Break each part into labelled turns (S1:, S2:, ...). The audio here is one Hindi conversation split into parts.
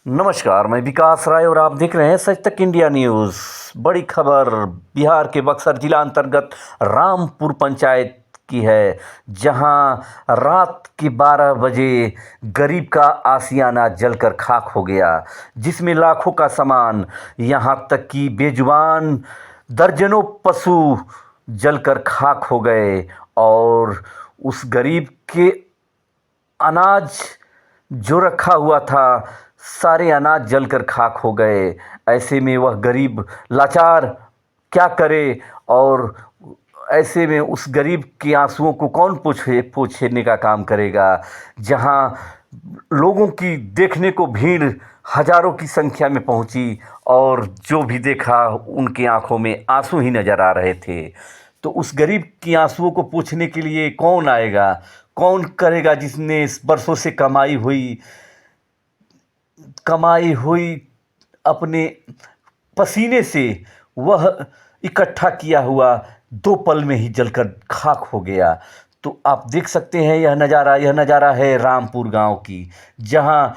S1: नमस्कार, मैं विकास राय और आप देख रहे हैं सच तक इंडिया न्यूज़। बड़ी खबर बिहार के बक्सर जिला अंतर्गत रामपुर पंचायत की है, जहां रात के 12 बजे गरीब का आशियाना जलकर खाक हो गया, जिसमें लाखों का सामान, यहां तक कि बेजुबान दर्जनों पशु जलकर खाक हो गए। और उस गरीब के अनाज जो रखा हुआ था, सारे अनाज जलकर खाक हो गए। ऐसे में वह गरीब लाचार क्या करे, और ऐसे में उस गरीब के आंसुओं को कौन पोंछने का काम करेगा। जहां लोगों की देखने को भीड़ हजारों की संख्या में पहुंची, और जो भी देखा उनकी आंखों में आंसू ही नजर आ रहे थे। तो उस गरीब की आंसुओं को पोंछने के लिए कौन आएगा, कौन करेगा, जिसने इस बरसों से कमाई हुई अपने पसीने से वह इकट्ठा किया हुआ 2 पल में ही जलकर खाक हो गया। तो आप देख सकते हैं यह नज़ारा है रामपुर गांव की, जहां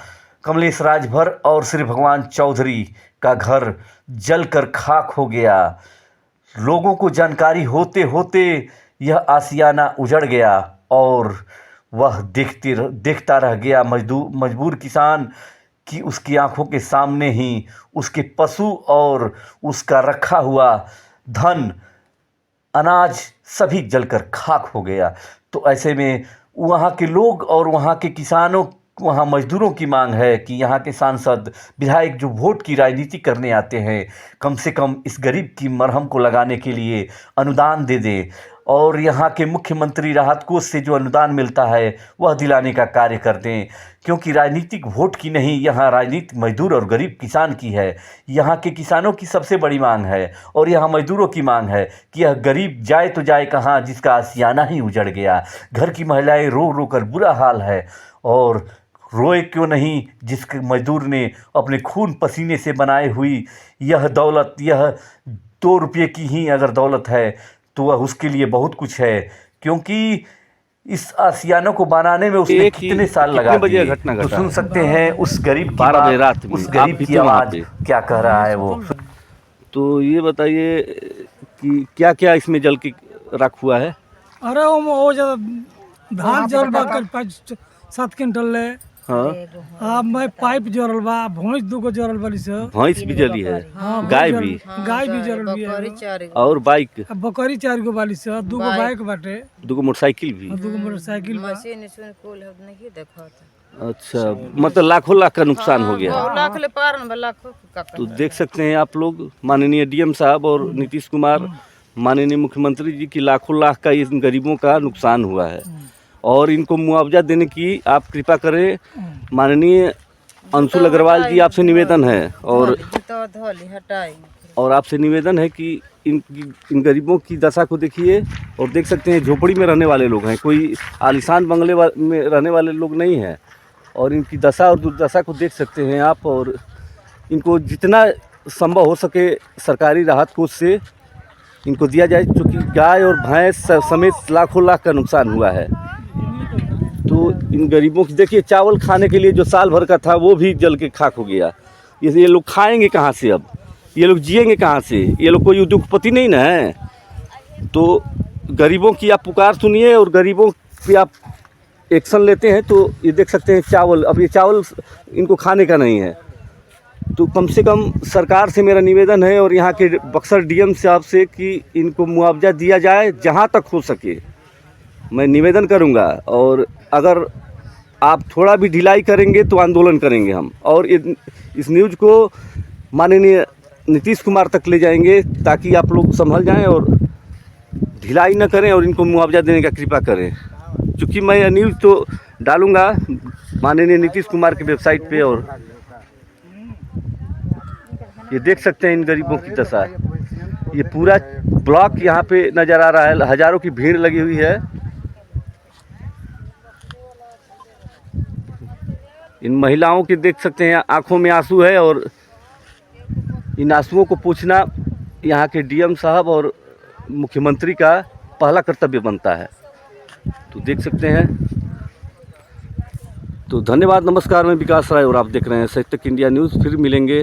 S1: कमलेश राजभर और श्री भगवान चौधरी का घर जलकर खाक हो गया। लोगों को जानकारी होते होते यह आशियाना उजड़ गया, और वह देखता रह गया मजबूर किसान कि उसकी आंखों के सामने ही उसके पशु और उसका रखा हुआ धन, अनाज सभी जलकर खाक हो गया। तो ऐसे में वहाँ के लोग और वहाँ के किसानों, वहाँ मजदूरों की मांग है कि यहाँ के सांसद विधायक जो वोट की राजनीति करने आते हैं, कम से कम इस गरीब की मरहम को लगाने के लिए अनुदान दे दें, और यहाँ के मुख्यमंत्री राहत कोष से जो अनुदान मिलता है वह दिलाने का कार्य कर दें। क्योंकि राजनीतिक वोट की नहीं, यहाँ राजनीति मजदूर और गरीब किसान की है। यहाँ के किसानों की सबसे बड़ी मांग है, और यहाँ मजदूरों की मांग है कि यह गरीब जाए तो जाए कहाँ, जिसका आशियाना ही उजड़ गया। घर की महिलाएं रो रो कर बुरा हाल है, और रोए क्यों नहीं, जिसके मजदूर ने अपने खून पसीने से बनाई हुई यह दौलत, यह 2 रुपये की ही अगर दौलत है तो वह उसके लिए बहुत कुछ है। क्योंकि इस आशियानों को बनाने में उसने कितने साल लगा दिए। तो सुन सकते हैं उस गरीब की
S2: 12 बजे रात में
S1: उस गरीब की आवाज़ क्या कह रहा है वो।
S2: तो ये बताइए कि क्या क्या इसमें जल के रख हुआ है।
S3: अरे वो ज्यादा धान जल बा कर 5-7 क्विंटल ले।
S2: हाँ,
S3: अब मैं पाइप जोड़ल बा, भैंस 2 जोड़ल बाली से।
S2: भैंस भी जली है,
S3: हाँ,
S2: गाय भी,
S3: गाय भी जरल भी है,
S2: और बाइक,
S3: बकरी 4 गो बाली से, 2 गो बाइक बाटे,
S2: 2 मोटरसाइकिल भी,
S3: 2 गो मोटरसाइकिल बा।
S2: अच्छा, मतलब लाखों लाख का नुकसान हो गया।
S4: लाख ले पार न लाखों का।
S2: तो देख सकते हैं आप लोग, माननीय डीएम साहब और नीतीश कुमार, माननीय मुख्यमंत्री जी की लाखों लाख का इन गरीबों का नुकसान हुआ है, और इनको मुआवजा देने की आप कृपा करें। माननीय अंशुल अग्रवाल जी, आपसे निवेदन है, और आपसे निवेदन है कि इन गरीबों की दशा को देखिए। और देख सकते हैं झोपड़ी में रहने वाले लोग हैं, कोई आलीशान बंगले में रहने वाले लोग नहीं हैं, और इनकी दशा और दुर्दशा को देख सकते हैं आप। और इनको जितना संभव हो सके सरकारी राहत कोष से इनको दिया जाए, क्योंकि गाय और भैंस समेत लाखों लाख का नुकसान हुआ है। तो इन गरीबों की देखिए, चावल खाने के लिए जो साल भर का था वो भी जल के खाक हो गया। ये लोग खाएंगे कहाँ से, अब ये लोग जिएंगे कहाँ से, ये लोग कोई उद्योगपति नहीं ना है। तो गरीबों की आप पुकार सुनिए, और गरीबों पे आप एक्शन लेते हैं। तो ये देख सकते हैं चावल, अब ये चावल इनको खाने का नहीं है। तो कम से कम सरकार से मेरा निवेदन है, और यहाँ के बक्सर डीएम साहब से, कि इनको मुआवजा दिया जाए जहाँ तक हो सके। मैं निवेदन करूँगा, और अगर आप थोड़ा भी ढिलाई करेंगे तो आंदोलन करेंगे हम, और इस न्यूज़ को माननीय नीतीश कुमार तक ले जाएंगे, ताकि आप लोग संभल जाएं और ढिलाई न करें, और इनको मुआवजा देने का कृपा करें। क्योंकि मैं यह न्यूज़ तो डालूँगा माननीय नीतीश कुमार की वेबसाइट पे। और ये देख सकते हैं इन गरीबों की दशा, ये पूरा ब्लॉक यहाँ पे नज़र आ रहा है, हज़ारों की भीड़ लगी हुई है। इन महिलाओं के देख सकते हैं आंखों में आंसू है, और इन आंसुओं को पोंछना यहाँ के डीएम साहब और मुख्यमंत्री का पहला कर्तव्य बनता है। तो देख सकते हैं तो धन्यवाद, नमस्कार, मैं विकास राय और आप देख रहे हैं सच तक इंडिया न्यूज़। फिर मिलेंगे।